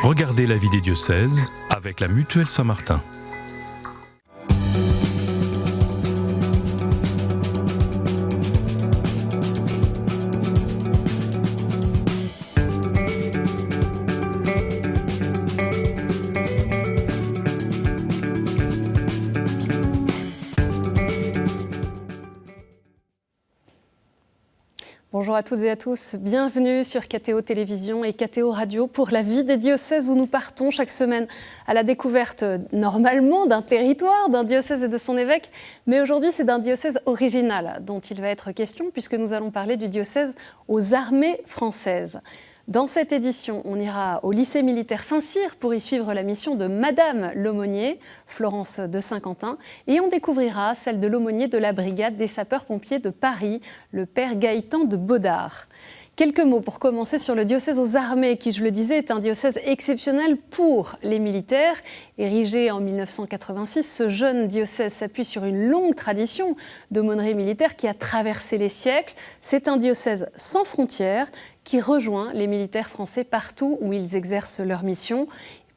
Regardez la vie des diocèses avec la Mutuelle Saint-Martin. Bonjour à toutes et à tous, bienvenue sur KTO Télévision et KTO Radio pour la vie des diocèses où nous partons chaque semaine à la découverte normalement d'un territoire, d'un diocèse et de son évêque, mais aujourd'hui c'est d'un diocèse original dont il va être question puisque nous allons parler du diocèse aux armées françaises. Dans cette édition, on ira au lycée militaire Saint-Cyr pour y suivre la mission de Madame l'aumônier, Florence de Saint-Quentin, et on découvrira celle de l'aumônier de la brigade des sapeurs-pompiers de Paris, le père Gaëtan de Baudard. Quelques mots pour commencer sur le diocèse aux armées, qui, je le disais, est un diocèse exceptionnel pour les militaires. Érigé en 1986, ce jeune diocèse s'appuie sur une longue tradition d'aumônerie militaire qui a traversé les siècles. C'est un diocèse sans frontières qui rejoint les militaires français partout où ils exercent leur mission.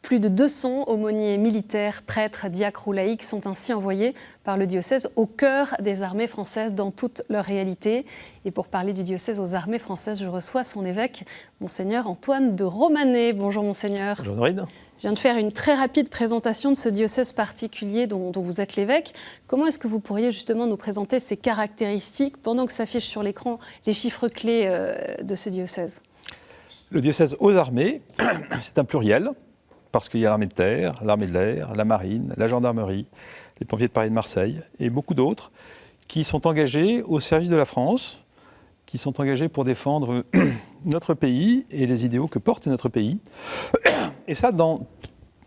Plus de 200 aumôniers militaires, prêtres, diacres ou laïcs sont ainsi envoyés par le diocèse au cœur des armées françaises dans toute leur réalité. Et pour parler du diocèse aux armées françaises, je reçois son évêque, Monseigneur Antoine de Romanet. Bonjour Monseigneur. Bonjour Norine. Je viens de faire une très rapide présentation de ce diocèse particulier dont vous êtes l'évêque. Comment est-ce que vous pourriez justement nous présenter ses caractéristiques pendant que s'affichent sur l'écran les chiffres clés de ce diocèse ? Le diocèse aux armées, c'est un pluriel. Parce qu'il y a l'armée de terre, l'armée de l'air, la marine, la gendarmerie, les pompiers de Paris et de Marseille et beaucoup d'autres qui sont engagés au service de la France, qui sont engagés pour défendre notre pays et les idéaux que porte notre pays. Et ça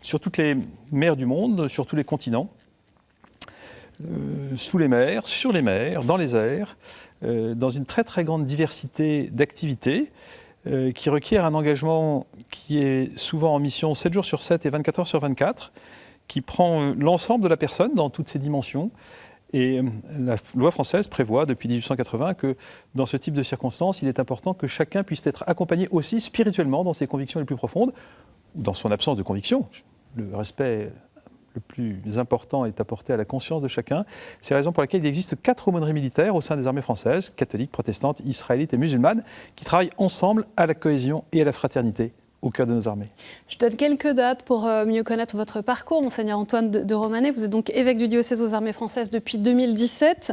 sur toutes les mers du monde, sur tous les continents, sous les mers, sur les mers, dans les airs, dans une très très grande diversité d'activités. Qui requiert un engagement qui est souvent en mission 7 jours sur 7 et 24 heures sur 24, qui prend l'ensemble de la personne dans toutes ses dimensions. Et la loi française prévoit depuis 1880 que dans ce type de circonstances, il est important que chacun puisse être accompagné aussi spirituellement dans ses convictions les plus profondes, ou dans son absence de conviction. Le respect le plus important est apporté à la conscience de chacun. C'est la raison pour laquelle il existe 4 aumôneries militaires au sein des armées françaises, catholiques, protestantes, israélites et musulmanes, qui travaillent ensemble à la cohésion et à la fraternité au cœur de nos armées. Je donne quelques dates pour mieux connaître votre parcours, Monseigneur Antoine de Romanet. Vous êtes donc évêque du diocèse aux armées françaises depuis 2017,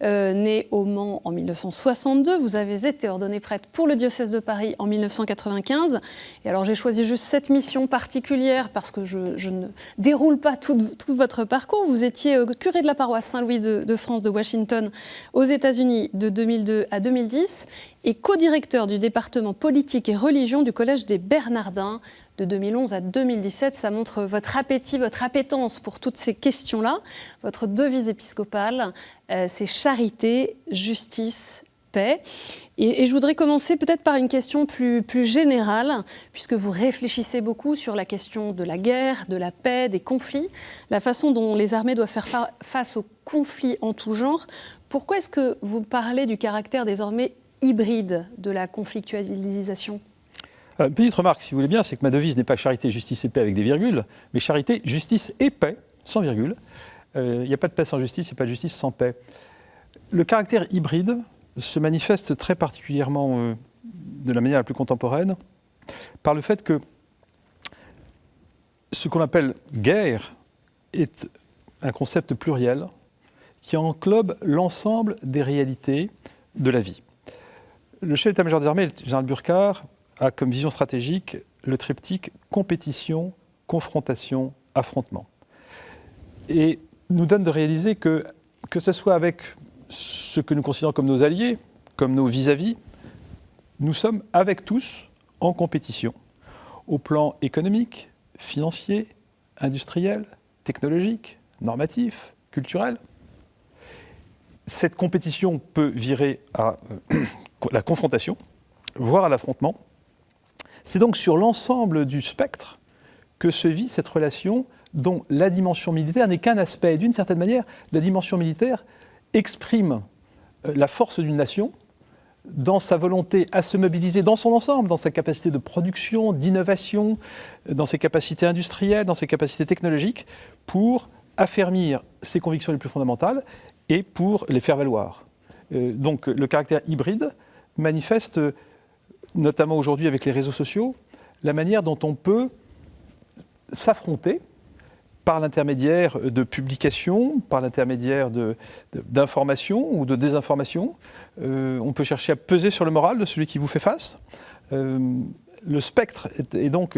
né au Mans en 1962. Vous avez été ordonné prêtre pour le diocèse de Paris en 1995. Et alors j'ai choisi juste cette mission particulière parce que je ne déroule pas tout votre parcours. Vous étiez curé de la paroisse Saint-Louis de France de Washington aux États-Unis de 2002 à 2010 et co-directeur du département politique et religion du Collège des Bernardins de 2011 à 2017. Ça montre votre appétit, votre appétence pour toutes ces questions-là. Votre devise épiscopale, c'est charité, justice, paix. Et je voudrais commencer peut-être par une question plus générale, puisque vous réfléchissez beaucoup sur la question de la guerre, de la paix, des conflits, la façon dont les armées doivent faire face aux conflits en tout genre. Pourquoi est-ce que vous parlez du caractère désormais hybride de la conflictualisation ? Alors, une petite remarque, si vous voulez bien, c'est que ma devise n'est pas charité, justice et paix avec des virgules, mais charité, justice et paix, sans virgule. Il n'y a pas de paix sans justice et pas de justice sans paix. Le caractère hybride se manifeste très particulièrement de la manière la plus contemporaine par le fait que ce qu'on appelle guerre est un concept pluriel qui englobe l'ensemble des réalités de la vie. Le chef d'état-major des armées, le général Burkhardt, a comme vision stratégique le triptyque compétition, confrontation, affrontement. Et nous donne de réaliser que ce soit avec ce que nous considérons comme nos alliés, comme nos vis-à-vis, nous sommes avec tous en compétition, au plan économique, financier, industriel, technologique, normatif, culturel. Cette compétition peut virer à la confrontation, voire à l'affrontement. C'est donc sur l'ensemble du spectre que se vit cette relation dont la dimension militaire n'est qu'un aspect. D'une certaine manière, la dimension militaire exprime la force d'une nation, dans sa volonté à se mobiliser dans son ensemble, dans sa capacité de production, d'innovation, dans ses capacités industrielles, dans ses capacités technologiques, pour affermir ses convictions les plus fondamentales et pour les faire valoir. Donc le caractère hybride manifeste, notamment aujourd'hui avec les réseaux sociaux, la manière dont on peut s'affronter par l'intermédiaire de publications, par l'intermédiaire d'informations ou de désinformations. On peut chercher à peser sur le moral de celui qui vous fait face. Le spectre est donc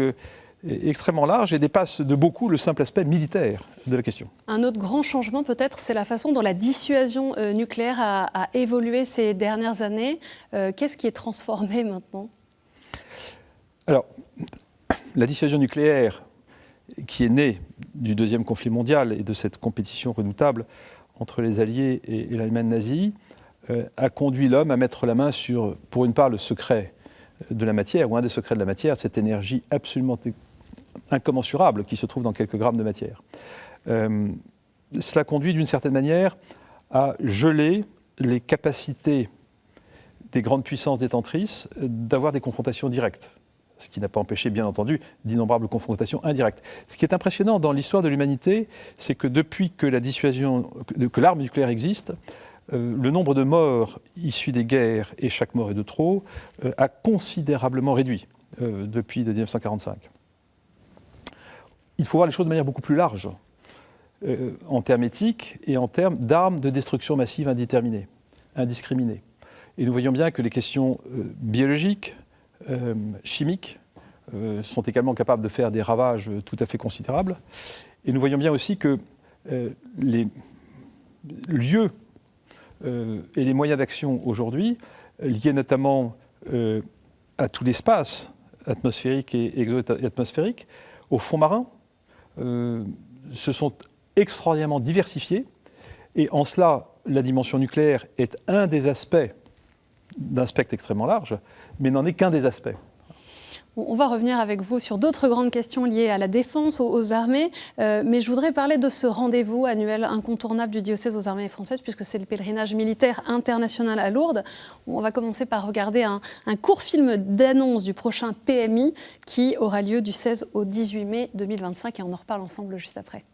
extrêmement large et dépasse de beaucoup le simple aspect militaire de la question. Un autre grand changement peut-être, c'est la façon dont la dissuasion nucléaire a évolué ces dernières années. Qu'est-ce qui est transformé maintenant ? Alors, la dissuasion nucléaire, qui est née du deuxième conflit mondial et de cette compétition redoutable entre les Alliés et l'Allemagne nazie, a conduit l'homme à mettre la main sur, pour une part, le secret de la matière, ou un des secrets de la matière, cette énergie absolument incommensurable qui se trouve dans quelques grammes de matière. Cela conduit d'une certaine manière à geler les capacités des grandes puissances détentrices d'avoir des confrontations directes. Ce qui n'a pas empêché, bien entendu, d'innombrables confrontations indirectes. Ce qui est impressionnant dans l'histoire de l'humanité, c'est que depuis que que l'arme nucléaire existe, le nombre de morts issus des guerres, et chaque mort est de trop, a considérablement réduit depuis 1945. Il faut voir les choses de manière beaucoup plus large, en termes éthiques et en termes d'armes de destruction massive indéterminées, indiscriminées. Et nous voyons bien que les questions biologiques, chimiques, sont également capables de faire des ravages tout à fait considérables. Et nous voyons bien aussi que les lieux et les moyens d'action aujourd'hui, liés notamment à tout l'espace atmosphérique et exo-atmosphérique, aux fonds marins, se sont extraordinairement diversifiés. Et en cela, la dimension nucléaire est un des aspects d'un spectre extrêmement large, mais n'en est qu'un des aspects. On va revenir avec vous sur d'autres grandes questions liées à la défense, aux armées, mais je voudrais parler de ce rendez-vous annuel incontournable du diocèse aux armées françaises, puisque c'est le pèlerinage militaire international à Lourdes. On va commencer par regarder un court film d'annonce du prochain PMI qui aura lieu du 16 au 18 mai 2025, et on en reparle ensemble juste après.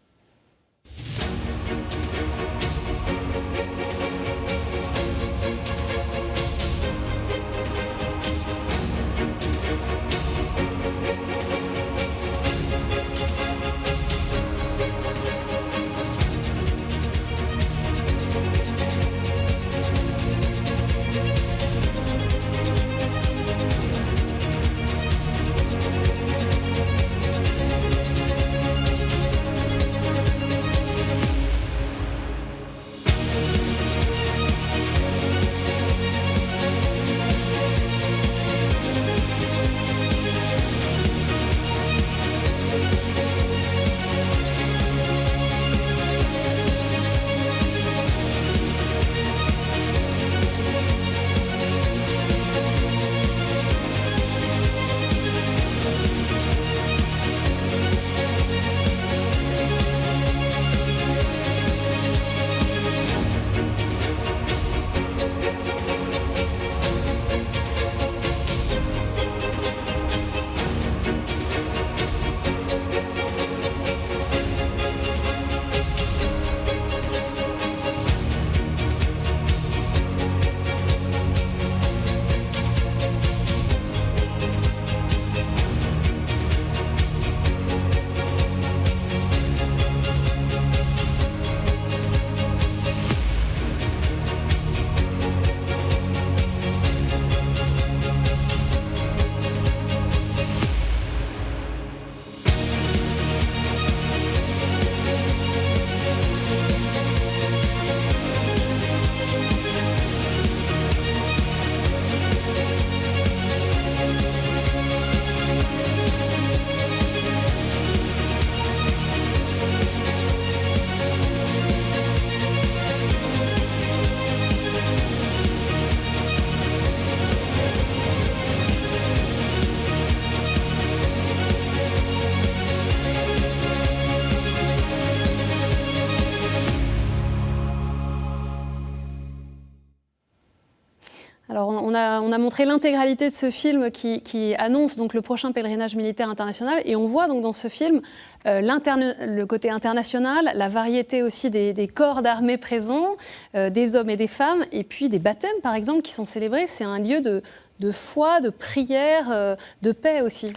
on a montré l'intégralité de ce film qui annonce donc le prochain pèlerinage militaire international. Et on voit donc dans ce film le côté international, la variété aussi des corps d'armée présents, des hommes et des femmes, et puis des baptêmes, par exemple, qui sont célébrés. C'est un lieu de foi, de prière, de paix aussi.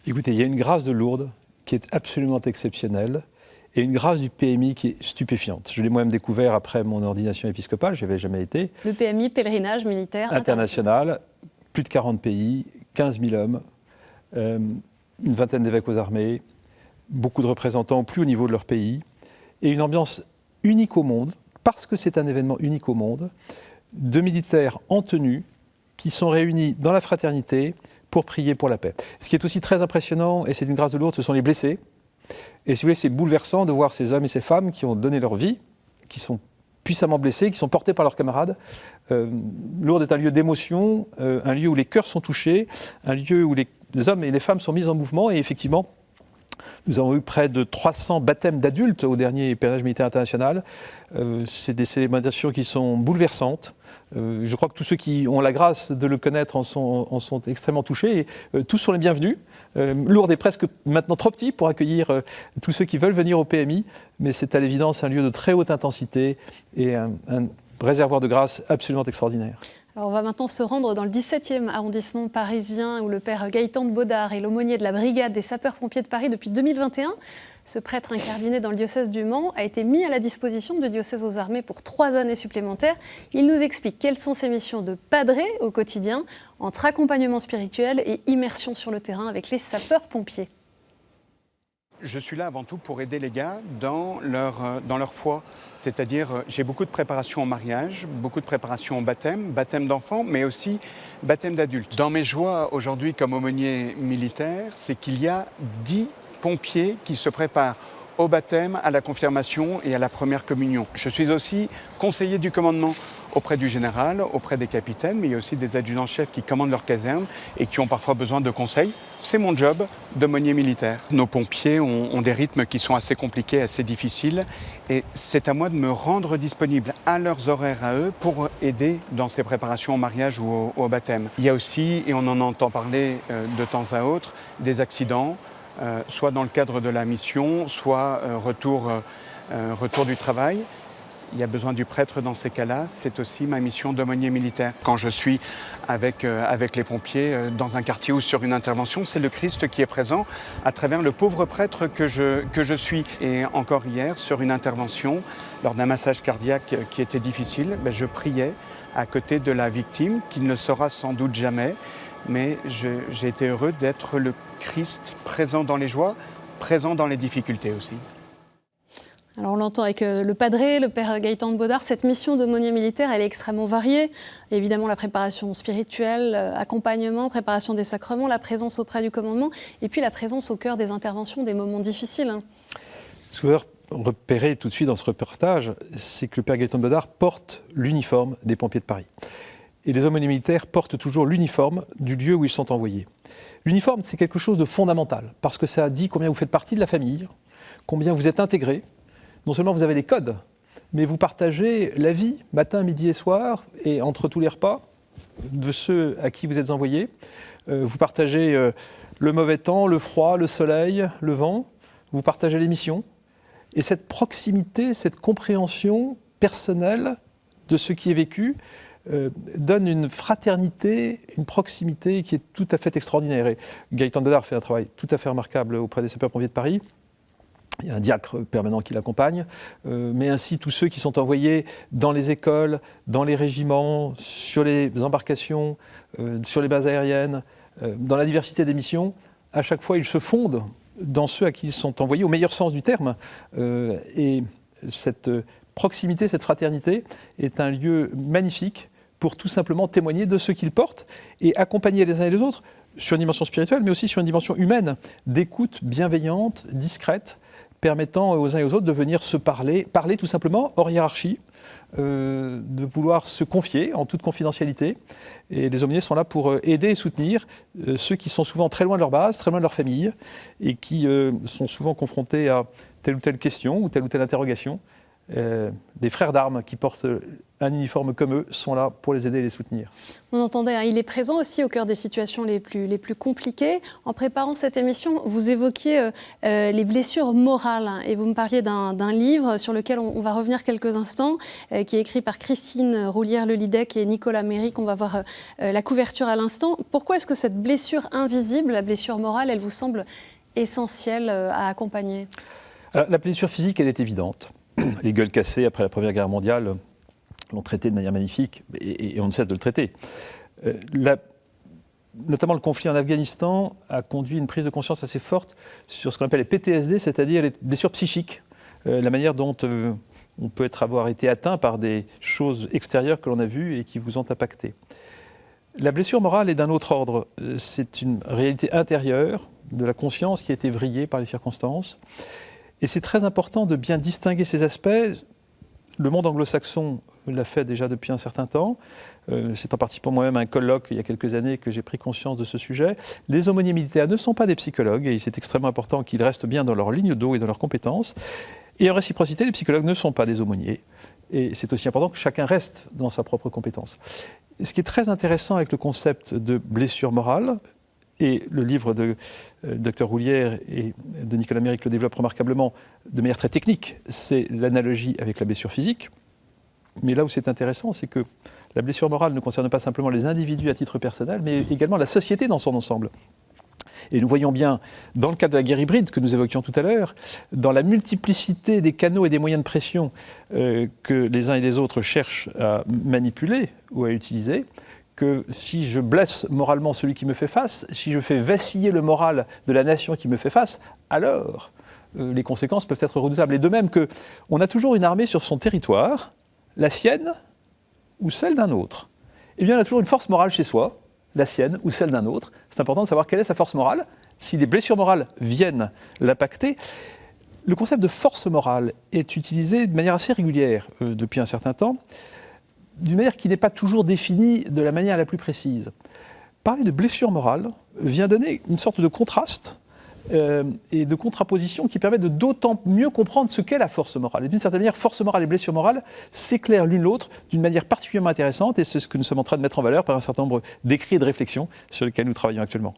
Écoutez, il y a une grâce de Lourdes qui est absolument exceptionnelle et une grâce du PMI qui est stupéfiante. Je l'ai moi-même découvert après mon ordination épiscopale, je n'y avais jamais été. Le PMI, pèlerinage militaire international, plus de 40 pays, 15 000 hommes, une vingtaine d'évêques aux armées, beaucoup de représentants au plus haut niveau de leur pays, et une ambiance unique au monde, parce que c'est un événement unique au monde, de militaires en tenue qui sont réunis dans la fraternité pour prier pour la paix. Ce qui est aussi très impressionnant, et c'est d'une grâce de Lourdes, ce sont les blessés. Et si vous voulez, c'est bouleversant de voir ces hommes et ces femmes qui ont donné leur vie, qui sont puissamment blessés, qui sont portés par leurs camarades. Lourdes est un lieu d'émotion, un lieu où les cœurs sont touchés, un lieu où les hommes et les femmes sont mis en mouvement. Et effectivement, nous avons eu près de 300 baptêmes d'adultes au dernier pèlerinage militaire international. C'est des célébrations qui sont bouleversantes. Je crois que tous ceux qui ont la grâce de le connaître en sont extrêmement touchés. Et, tous sont les bienvenus. Lourdes est presque maintenant trop petit pour accueillir tous ceux qui veulent venir au PMI, mais c'est à l'évidence un lieu de très haute intensité et un réservoir de grâce absolument extraordinaire. Alors on va maintenant se rendre dans le 17e arrondissement parisien où le père Gaëtan de Baudard est l'aumônier de la brigade des sapeurs-pompiers de Paris depuis 2021. Ce prêtre incardiné dans le diocèse du Mans a été mis à la disposition du diocèse aux armées pour 3 années supplémentaires. Il nous explique quelles sont ses missions de padré au quotidien, entre accompagnement spirituel et immersion sur le terrain avec les sapeurs-pompiers. Je suis là avant tout pour aider les gars dans leur foi. C'est-à-dire, j'ai beaucoup de préparation au mariage, beaucoup de préparation au baptême d'enfants, mais aussi baptême d'adultes. Dans mes joies aujourd'hui comme aumônier militaire, c'est qu'il y a 10 pompiers qui se préparent au baptême, à la confirmation et à la première communion. Je suis aussi conseiller du commandement auprès du général, auprès des capitaines, mais il y a aussi des adjudants-chefs qui commandent leur caserne et qui ont parfois besoin de conseils. C'est mon job d'aumônier militaire. Nos pompiers ont des rythmes qui sont assez compliqués, assez difficiles, et c'est à moi de me rendre disponible à leurs horaires à eux pour aider dans ces préparations au mariage ou au baptême. Il y a aussi, et on en entend parler de temps à autre, des accidents, soit dans le cadre de la mission, soit retour du travail. Il y a besoin du prêtre dans ces cas-là, c'est aussi ma mission d'aumônier militaire. Quand je suis avec les pompiers dans un quartier ou sur une intervention, c'est le Christ qui est présent à travers le pauvre prêtre que je suis. Et encore hier, sur une intervention, lors d'un massage cardiaque qui était difficile, je priais à côté de la victime, qui ne le saura sans doute jamais, mais j'ai été heureux d'être le Christ présent dans les joies, présent dans les difficultés aussi. Alors on l'entend avec le padré, le père Gaëtan de Baudard, cette mission d'aumônier militaire, elle est extrêmement variée. Évidemment, la préparation spirituelle, accompagnement, préparation des sacrements, la présence auprès du commandement, et puis la présence au cœur des interventions, des moments difficiles. Ce que vous avez repéré tout de suite dans ce reportage, c'est que le père Gaëtan de Baudard porte l'uniforme des pompiers de Paris. Et les aumôniers militaires portent toujours l'uniforme du lieu où ils sont envoyés. L'uniforme, c'est quelque chose de fondamental, parce que ça dit combien vous faites partie de la famille, combien vous êtes intégrés. Non seulement vous avez les codes, mais vous partagez la vie, matin, midi et soir, et entre tous les repas, de ceux à qui vous êtes envoyés. Vous partagez le mauvais temps, le froid, le soleil, le vent. Vous partagez les missions. Et cette proximité, cette compréhension personnelle de ce qui est vécu, donne une fraternité, une proximité qui est tout à fait extraordinaire. Et Gaëtan de Baudard fait un travail tout à fait remarquable auprès des sapeurs-pompiers de Paris. Il y a un diacre permanent qui l'accompagne, mais ainsi tous ceux qui sont envoyés dans les écoles, dans les régiments, sur les embarcations, sur les bases aériennes, dans la diversité des missions. À chaque fois, ils se fondent dans ceux à qui ils sont envoyés, au meilleur sens du terme. Et cette proximité, cette fraternité est un lieu magnifique pour tout simplement témoigner de ce qu'ils portent et accompagner les uns et les autres sur une dimension spirituelle, mais aussi sur une dimension humaine, d'écoute bienveillante, discrète, permettant aux uns et aux autres de venir se parler tout simplement, hors hiérarchie, de vouloir se confier en toute confidentialité. Et les aumôniers sont là pour aider et soutenir ceux qui sont souvent très loin de leur base, très loin de leur famille, et qui sont souvent confrontés à telle ou telle question ou telle interrogation. des frères d'armes qui portent un uniforme comme eux sont là pour les aider et les soutenir. On entendait, hein, il est présent aussi au cœur des situations les plus compliquées. En préparant cette émission, vous évoquiez les blessures morales, hein, et vous me parliez d'un livre sur lequel on va revenir quelques instants, qui est écrit par Christine Roulière-Lelidec et Nicolas Méry. On va voir la couverture à l'instant. Pourquoi est-ce que cette blessure invisible, la blessure morale, elle vous semble essentielle à accompagner ? Alors, la blessure physique, elle est évidente. Les gueules cassées après la Première Guerre mondiale l'ont traité de manière magnifique, et on ne cesse de le traiter. Notamment le conflit en Afghanistan a conduit à une prise de conscience assez forte sur ce qu'on appelle les PTSD, c'est-à-dire les blessures psychiques, la manière dont on peut avoir été atteint par des choses extérieures que l'on a vues et qui vous ont impacté. La blessure morale est d'un autre ordre. C'est une réalité intérieure de la conscience qui a été vrillée par les circonstances. Et c'est très important de bien distinguer ces aspects. Le monde anglo-saxon l'a fait déjà depuis un certain temps. C'est en participant moi-même à un colloque il y a quelques années que j'ai pris conscience de ce sujet. Les aumôniers militaires ne sont pas des psychologues et c'est extrêmement important qu'ils restent bien dans leur ligne d'eau et dans leurs compétences. Et en réciprocité, les psychologues ne sont pas des aumôniers. Et c'est aussi important que chacun reste dans sa propre compétence. Ce qui est très intéressant avec le concept de blessure morale, et le livre de Dr Roulière et de Nicolas Méry le développe remarquablement de manière très technique, c'est l'analogie avec la blessure physique. Mais là où c'est intéressant, c'est que la blessure morale ne concerne pas simplement les individus à titre personnel, mais également la société dans son ensemble. Et nous voyons bien, dans le cadre de la guerre hybride que nous évoquions tout à l'heure, dans la multiplicité des canaux et des moyens de pression que les uns et les autres cherchent à manipuler ou à utiliser, que si je blesse moralement celui qui me fait face, si je fais vaciller le moral de la nation qui me fait face, alors les conséquences peuvent être redoutables. Et de même qu'on a toujours une armée sur son territoire, la sienne ou celle d'un autre. Eh bien, on a toujours une force morale chez soi, la sienne ou celle d'un autre. C'est important de savoir quelle est sa force morale. Si les blessures morales viennent l'impacter, le concept de force morale est utilisé de manière assez régulière depuis un certain temps, d'une manière qui n'est pas toujours définie de la manière la plus précise. Parler de blessure morale vient donner une sorte de contraste et de contraposition qui permet de d'autant mieux comprendre ce qu'est la force morale. Et d'une certaine manière, force morale et blessure morale s'éclairent l'une l'autre d'une manière particulièrement intéressante, et c'est ce que nous sommes en train de mettre en valeur par un certain nombre d'écrits et de réflexions sur lesquels nous travaillons actuellement.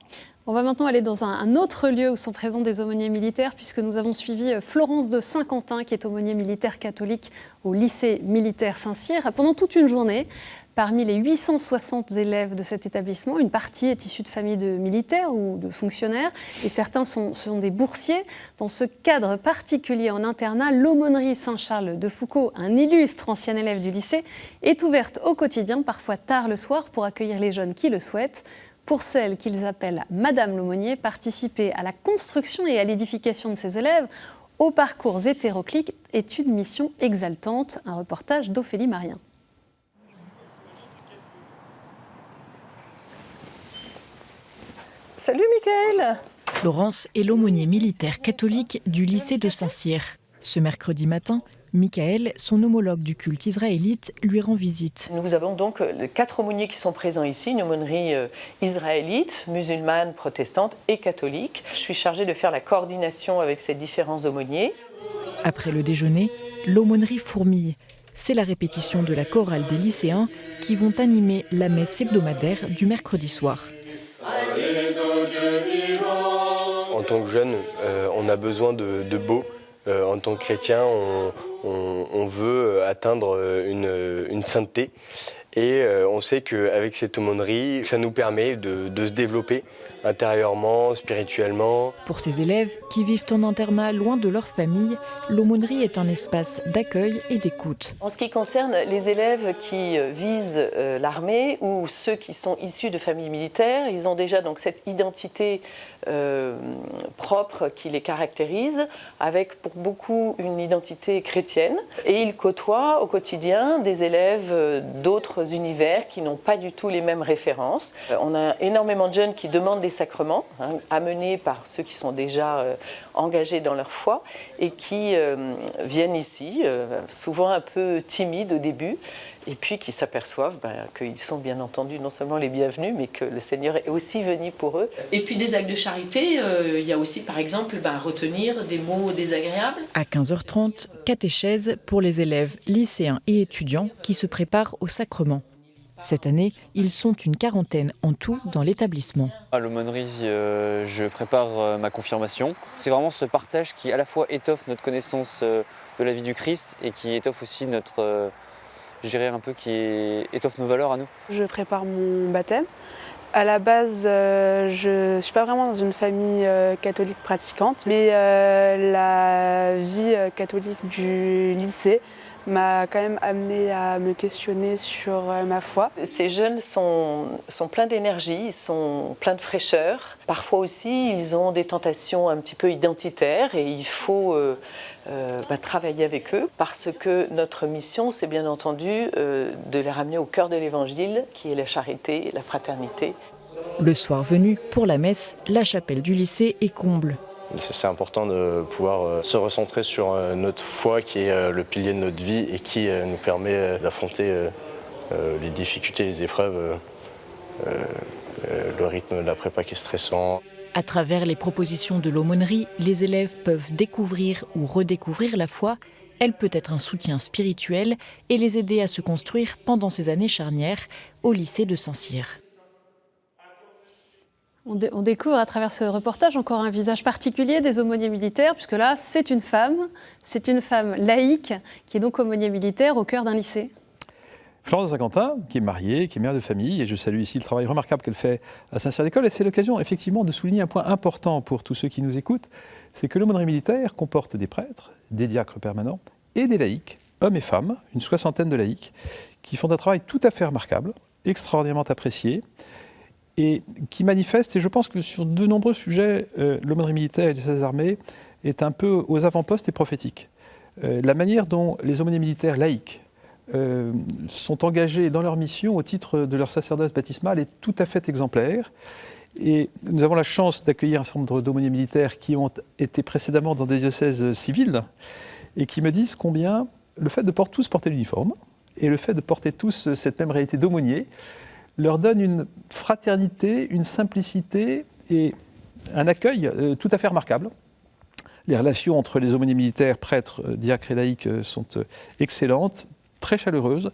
On va maintenant aller dans un autre lieu où sont présents des aumôniers militaires, puisque nous avons suivi Florence de Saint-Quentin, qui est aumônier militaire catholique au lycée militaire Saint-Cyr. Pendant toute une journée, parmi les 860 élèves de cet établissement, une partie est issue de familles de militaires ou de fonctionnaires, et certains sont des boursiers. Dans ce cadre particulier en internat, l'aumônerie Saint-Charles de Foucauld, un illustre ancien élève du lycée, est ouverte au quotidien, parfois tard le soir, pour accueillir les jeunes qui le souhaitent. Pour celles qu'ils appellent Madame l'aumônier, participer à la construction et à l'édification de ces élèves aux parcours hétéroclites est une mission exaltante. Un reportage d'Ophélie Marien. Salut Mickaël! Florence est l'aumônier militaire catholique du lycée de Saint-Cyr. Ce mercredi matin, Mickaël, son homologue du culte israélite, lui rend visite. Nous avons donc 4 aumôniers qui sont présents ici, une aumônerie israélite, musulmane, protestante et catholique. Je suis chargée de faire la coordination avec ces différents aumôniers. Après le déjeuner, l'aumônerie fourmille. C'est la répétition de la chorale des lycéens qui vont animer la messe hebdomadaire du mercredi soir. En tant que jeune, on a besoin de beau. En tant que chrétien, on veut atteindre une sainteté. Et on sait qu'avec cette aumônerie, ça nous permet de se développer intérieurement, spirituellement. Pour ces élèves qui vivent en internat loin de leur famille, l'aumônerie est un espace d'accueil et d'écoute. En ce qui concerne les élèves qui visent l'armée ou ceux qui sont issus de familles militaires, ils ont déjà donc cette identité propre qui les caractérise, avec pour beaucoup une identité chrétienne. Et ils côtoient au quotidien des élèves d'autres univers qui n'ont pas du tout les mêmes références. On a énormément de jeunes qui demandent des sacrements, amenés par ceux qui sont déjà engagés dans leur foi et qui viennent ici, souvent un peu timides au début, et puis qui s'aperçoivent qu'ils sont bien entendu non seulement les bienvenus, mais que le Seigneur est aussi venu pour eux. Et puis des actes de charité, il y a aussi aussi, par exemple, retenir des mots désagréables. À 15h30, catéchèse pour les élèves lycéens et étudiants qui se préparent au sacrement. Cette année, ils sont une quarantaine en tout dans l'établissement. À l'aumônerie, je prépare ma confirmation. C'est vraiment ce partage qui à la fois étoffe notre connaissance de la vie du Christ et qui étoffe aussi notre, qui étoffe nos valeurs à nous. Je prépare mon baptême. À la base, je ne suis pas vraiment dans une famille catholique pratiquante, mais la vie catholique du lycée m'a quand même amenée à me questionner sur ma foi. Ces jeunes sont pleins d'énergie, ils sont pleins de fraîcheur. Parfois aussi, ils ont des tentations un petit peu identitaires et il faut travailler avec eux parce que notre mission, c'est bien entendu de les ramener au cœur de l'Évangile, qui est la charité, la fraternité. Le soir venu, pour la messe, la chapelle du lycée est comble. C'est important de pouvoir se recentrer sur notre foi qui est le pilier de notre vie et qui nous permet d'affronter les difficultés, les épreuves, le rythme de la prépa qui est stressant. À travers les propositions de l'aumônerie, les élèves peuvent découvrir ou redécouvrir la foi. Elle peut être un soutien spirituel et les aider à se construire pendant ces années charnières au lycée de Saint-Cyr. On découvre à travers ce reportage encore un visage particulier des aumôniers militaires, puisque là, c'est une femme laïque, qui est donc aumônier militaire au cœur d'un lycée. Florence de Saint-Quentin, qui est mariée, qui est mère de famille, et je salue ici le travail remarquable qu'elle fait à Saint-Cyr-l'École. Et c'est l'occasion, effectivement, de souligner un point important pour tous ceux qui nous écoutent, c'est que l'aumônerie militaire comporte des prêtres, des diacres permanents et des laïcs, hommes et femmes, une soixantaine de laïcs, qui font un travail tout à fait remarquable, extraordinairement apprécié, et qui manifeste, et je pense que sur de nombreux sujets, l'aumônerie militaire et les armées est un peu aux avant-postes et prophétique. La manière dont les aumôniers militaires laïcs sont engagés dans leur mission au titre de leur sacerdoce baptismal est tout à fait exemplaire. Et nous avons la chance d'accueillir un certain nombre d'aumôniers militaires qui ont été précédemment dans des diocèses civils et qui me disent combien le fait de tous porter l'uniforme et le fait de porter tous cette même réalité d'aumônier leur donne une fraternité, une simplicité et un accueil tout à fait remarquable. Les relations entre les aumôniers militaires, prêtres, diacres et laïcs sont excellentes, très chaleureuses.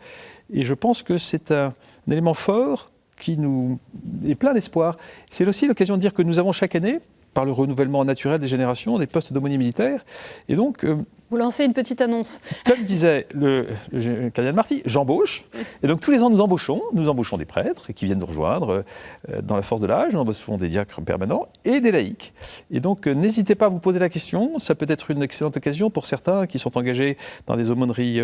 Et je pense que c'est un élément fort qui nous est plein d'espoir. C'est aussi l'occasion de dire que nous avons chaque année, par le renouvellement naturel des générations, des postes d'aumôniers militaires. Et donc, vous lancez une petite annonce. Comme disait le cardinal Marty, j'embauche. Et donc tous les ans, nous embauchons des prêtres qui viennent nous rejoindre dans la force de l'âge, nous embauchons des diacres permanents et des laïcs. Et donc n'hésitez pas à vous poser la question, ça peut être une excellente occasion pour certains qui sont engagés dans des aumôneries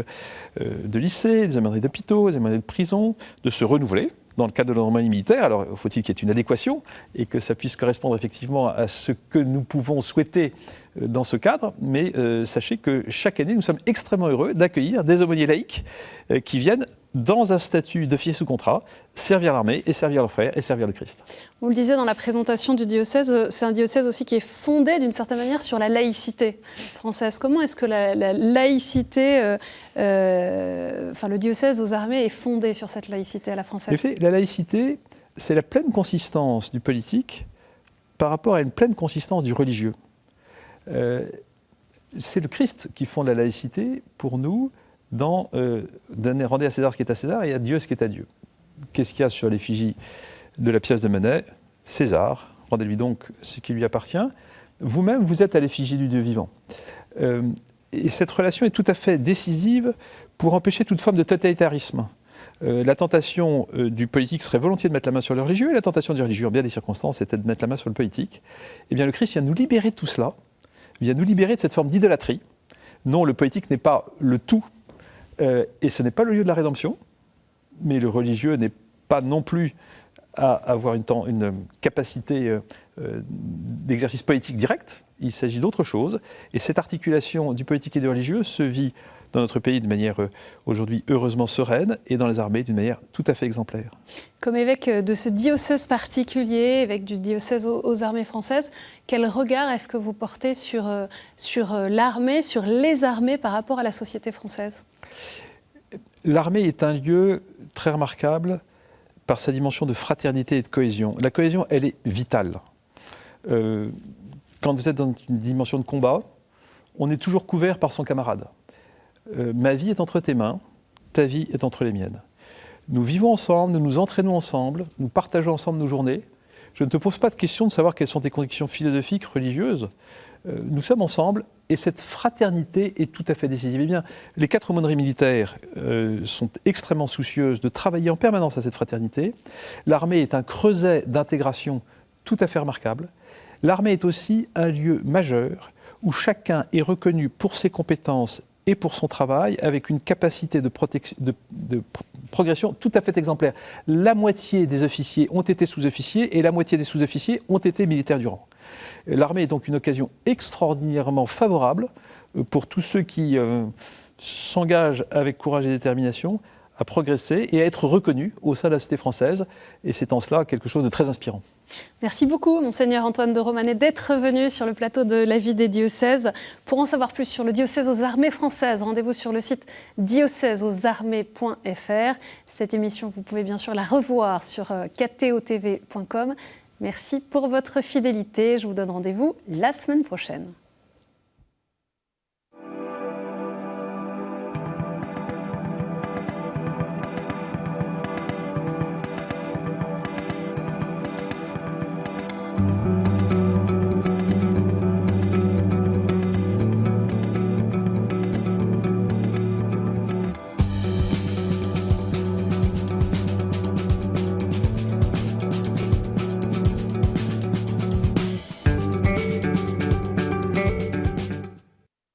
de lycée, des aumôneries d'hôpitaux, des aumôneries de prison, de se renouveler. Dans le cadre de l'aumônerie militaire, alors faut-il qu'il y ait une adéquation et que ça puisse correspondre effectivement à ce que nous pouvons souhaiter dans ce cadre, mais sachez que chaque année, nous sommes extrêmement heureux d'accueillir des aumôniers laïcs qui viennent dans un statut d'officier sous contrat, servir l'armée et servir leurs frères et servir le Christ. Vous le disiez dans la présentation du diocèse, c'est un diocèse aussi qui est fondé d'une certaine manière sur la laïcité française. Comment est-ce que la laïcité, le diocèse aux armées est fondé sur cette laïcité à la française? Vous savez, la laïcité, c'est la pleine consistance du politique par rapport à une pleine consistance du religieux. C'est le Christ qui fonde la laïcité pour nous dans rendez à César ce qui est à César et à Dieu ce qui est à Dieu. Qu'est-ce qu'il y a sur l'effigie de la pièce de monnaie? César, rendez-lui donc ce qui lui appartient. Vous-même, vous êtes à l'effigie du Dieu vivant. Et cette relation est tout à fait décisive pour empêcher toute forme de totalitarisme. La tentation du politique serait volontiers de mettre la main sur le religieux, et la tentation du religieux, en bien des circonstances, était de mettre la main sur le politique. Eh bien, le Christ vient nous libérer de tout cela, vient nous libérer de cette forme d'idolâtrie. Non, le politique n'est pas le tout, et ce n'est pas le lieu de la rédemption, mais le religieux n'est pas non plus à avoir une capacité d'exercice politique direct. Il s'agit d'autre chose, et cette articulation du politique et du religieux se vit dans notre pays de manière aujourd'hui heureusement sereine et dans les armées d'une manière tout à fait exemplaire. Comme évêque de ce diocèse particulier, évêque du diocèse aux armées françaises, quel regard est-ce que vous portez sur l'armée, sur les armées par rapport à la société française? L'armée est un lieu très remarquable par sa dimension de fraternité et de cohésion. La cohésion, elle est vitale. Quand quand vous êtes dans une dimension de combat, on est toujours couvert par son camarade. Ma vie est entre tes mains, ta vie est entre les miennes. Nous vivons ensemble, nous nous entraînons ensemble, nous partageons ensemble nos journées. Je ne te pose pas de question de savoir quelles sont tes convictions philosophiques, religieuses. Nous sommes ensemble et cette fraternité est tout à fait décisive. Eh bien, les 4 aumôneries militaires sont extrêmement soucieuses de travailler en permanence à cette fraternité. L'armée est un creuset d'intégration tout à fait remarquable. L'armée est aussi un lieu majeur où chacun est reconnu pour ses compétences et pour son travail, avec une capacité de progression tout à fait exemplaire. La moitié des officiers ont été sous-officiers et la moitié des sous-officiers ont été militaires du rang. L'armée est donc une occasion extraordinairement favorable pour tous ceux qui s'engagent avec courage et détermination à progresser et à être reconnus au sein de la cité française. Et c'est en cela quelque chose de très inspirant. Merci beaucoup, Monseigneur Antoine de Romanet, d'être venu sur le plateau de La Vie des diocèses. Pour en savoir plus sur le diocèse aux armées françaises, rendez-vous sur le site diocèseausarmées.fr. Cette émission, vous pouvez bien sûr la revoir sur ktotv.com. Merci pour votre fidélité. Je vous donne rendez-vous la semaine prochaine.